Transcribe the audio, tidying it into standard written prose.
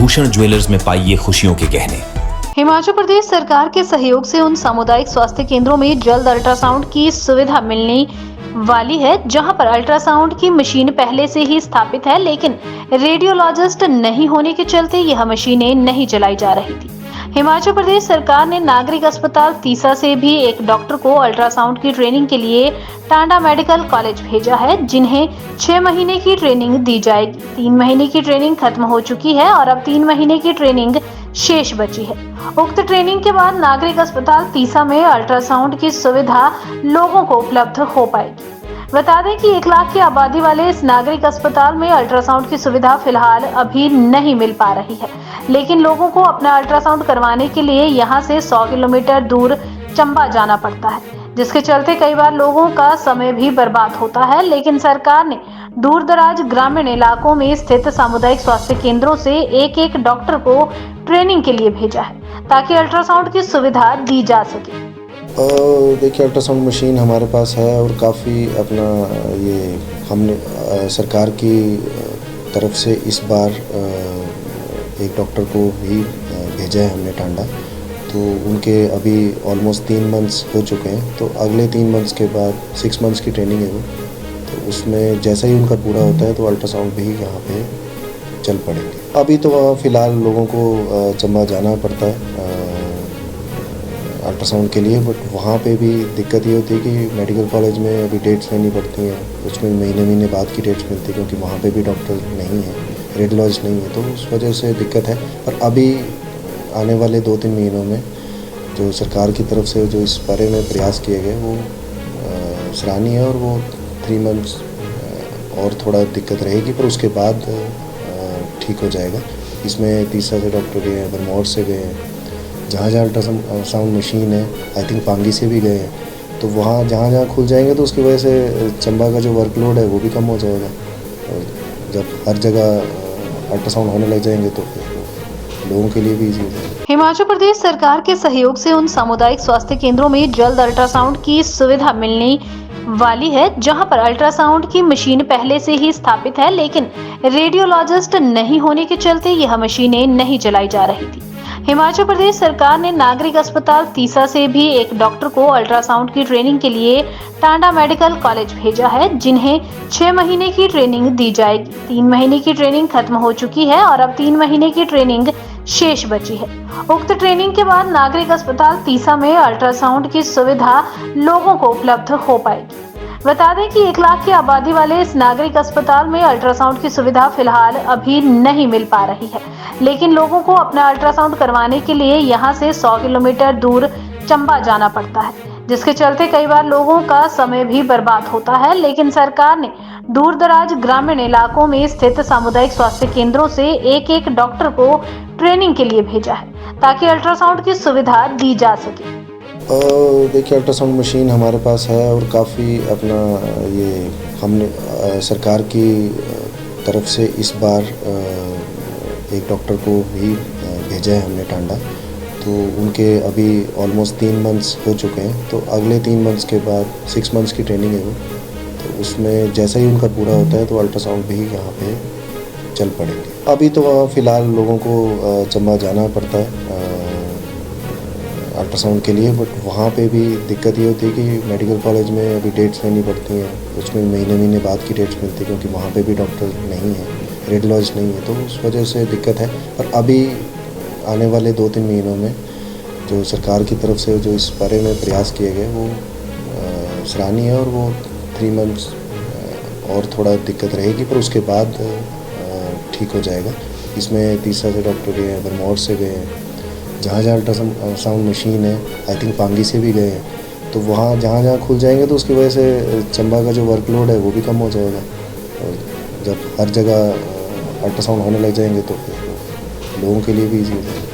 Bhushan jewellers में पाइए खुशियों के गहने। हिमाचल प्रदेश सरकार के सहयोग से उन सामुदायिक स्वास्थ्य केंद्रों में जल्द अल्ट्रासाउंड की सुविधा मिलने वाली है, जहां पर अल्ट्रासाउंड की मशीन पहले से ही स्थापित है, लेकिन रेडियोलॉजिस्ट नहीं होने के चलते यह मशीनें नहीं चलाई जा रही थी। हिमाचल प्रदेश सरकार ने नागरिक अस्पताल तीसा से भी एक डॉक्टर को अल्ट्रासाउंड की ट्रेनिंग के लिए टांडा मेडिकल कॉलेज भेजा है, जिन्हें 6 महीने की ट्रेनिंग दी जाएगी। 3 महीने की ट्रेनिंग खत्म हो चुकी है और अब 3 महीने की ट्रेनिंग शेष बची है। उक्त ट्रेनिंग के बाद नागरिक अस्पताल तीसा में अल्ट्रासाउंड की सुविधा लोगों को उपलब्ध हो पाएगी। बता दें कि 1 लाख की आबादी वाले इस नागरिक अस्पताल में अल्ट्रासाउंड की सुविधा फिलहाल अभी नहीं मिल पा रही है, लेकिन लोगों को अपना अल्ट्रासाउंड करवाने के लिए यहां से 100 किलोमीटर दूर चंबा जाना पड़ता है, जिसके चलते कई बार लोगों का समय भी बर्बाद होता है। लेकिन सरकार ने दूर दराज ग्रामीण इलाकों में स्थित सामुदायिक स्वास्थ्य केंद्रों से एक डॉक्टर को ट्रेनिंग के लिए भेजा है, ताकि अल्ट्रासाउंड की सुविधा दी जा सके। देखिए, अल्ट्रासाउंड मशीन हमारे पास है और काफ़ी अपना ये हमने सरकार की तरफ से इस बार एक डॉक्टर को भी भेजा है हमने टांडा, तो उनके अभी ऑलमोस्ट 3 मंथ्स हो चुके हैं। तो अगले 3 मंथ्स के बाद 6 मंथ्स की ट्रेनिंग है वो, तो उसमें जैसा ही उनका पूरा होता है तो अल्ट्रासाउंड भी यहाँ पे चल पड़ेंगे। अभी तो वहाँ फ़िलहाल लोगों को चंबा जाना पड़ता है अल्ट्रासाउंड के लिए, बट वहाँ पे भी दिक्कत ये होती है कि मेडिकल कॉलेज में अभी डेट्स लेनी पड़ती हैं, उसमें महीने बाद की डेट्स मिलती है, क्योंकि वहाँ पे भी डॉक्टर नहीं है, रेडियोलॉजिस्ट नहीं है, तो उस वजह से दिक्कत है। और अभी आने वाले 2-3 महीनों में जो सरकार की तरफ से जो इस बारे में प्रयास किए गए वो सराहनीय है, और वो 3 मंथ्स और थोड़ा दिक्कत रहेगी, पर उसके बाद ठीक हो जाएगा। इसमें तीसरा से डॉक्टर गए हैं, भरमौर से गए हैं, जहाँ अल्ट्रासाउंड मशीन है, आई थिंक पांगी से भी गए हैं। तो वहाँ जहाँ खुल जाएंगे तो उसकी वजह से चंबा का जो वर्कलोड है वो भी कम हो जाएगा, और जब हर जगह अल्ट्रासाउंड होने लग जाएंगे तो फिर लोगों के लिए भी ईजी हो जाएगा। हिमाचल प्रदेश सरकार के सहयोग से उन सामुदायिक स्वास्थ्य केंद्रों में जल्द अल्ट्रासाउंड की सुविधा मिलने वाली है, जहां पर अल्ट्रासाउंड की मशीन पहले से ही स्थापित है, लेकिन रेडियोलॉजिस्ट नहीं होने के चलते यह मशीनें नहीं चलाई जा रही थी। हिमाचल प्रदेश सरकार ने नागरिक अस्पताल तीसा से भी एक डॉक्टर को अल्ट्रासाउंड की ट्रेनिंग के लिए टांडा मेडिकल कॉलेज भेजा है, जिन्हें 6 महीने की ट्रेनिंग दी जाएगी। 3 महीने की ट्रेनिंग खत्म हो चुकी है और अब 3 महीने की ट्रेनिंग शेष बची है। उक्त ट्रेनिंग के बाद नागरिक अस्पताल तीसा में अल्ट्रासाउंड की सुविधा लोगों को उपलब्ध हो पाएगी। बता दें कि 1 लाख की आबादी वाले इस नागरिक अस्पताल में अल्ट्रासाउंड की सुविधा फिलहाल अभी नहीं मिल पा रही है, लेकिन लोगों को अपना अल्ट्रासाउंड करवाने के लिए यहां से 100 किलोमीटर दूर चंबा जाना पड़ता है, जिसके चलते कई बार लोगों का समय भी बर्बाद होता है। लेकिन सरकार ने दूर दराज ग्रामीण इलाकों में स्थित सामुदायिक स्वास्थ्य केंद्रों से एक डॉक्टर को ट्रेनिंग के लिए भेजा है, ताकि अल्ट्रासाउंड की सुविधा दी जा सके। देखिए, अल्ट्रासाउंड मशीन हमारे पास है और काफ़ी अपना ये हमने सरकार की तरफ से इस बार एक डॉक्टर को भी भेजा है हमने टांडा, तो उनके अभी ऑलमोस्ट 3 मंथ्स हो चुके हैं। तो अगले 3 मंथ्स के बाद 6 मंथ्स की ट्रेनिंग है वो, तो उसमें जैसा ही उनका पूरा होता है तो अल्ट्रासाउंड भी यहाँ पे चल पड़ेंगे। अभी तो वहाँ फ़िलहाल लोगों को चंबा जाना पड़ता है अल्ट्रासाउंड के लिए, बट वहाँ पे भी दिक्कत ये होती है कि मेडिकल कॉलेज में अभी डेट्स लेनी पड़ती हैं, उसमें महीने बाद की डेट्स मिलती है, क्योंकि वहाँ पे भी डॉक्टर नहीं है, रेडियोलॉजिस्ट नहीं है, तो उस वजह से दिक्कत है। और अभी आने वाले 2-3 महीनों में जो सरकार की तरफ से जो इस बारे में प्रयास किए गए वो सराहनीय है, और वो 3 मंथ्स और थोड़ा दिक्कत रहेगी, पर उसके बाद ठीक हो जाएगा। इसमें तीसरा से डॉक्टर गए हैं, भरमौर से गए हैं, जहाँ अल्ट्रासाउंड मशीन है, आई थिंक पांगी से भी गए हैं। तो वहाँ जहाँ खुल जाएंगे तो उसकी वजह से चंबा का जो वर्कलोड है वो भी कम हो जाएगा, और जब हर जगह अल्ट्रासाउंड होने लग जाएंगे तो फिर लोगों के लिए भी ईजी हो जाएगा।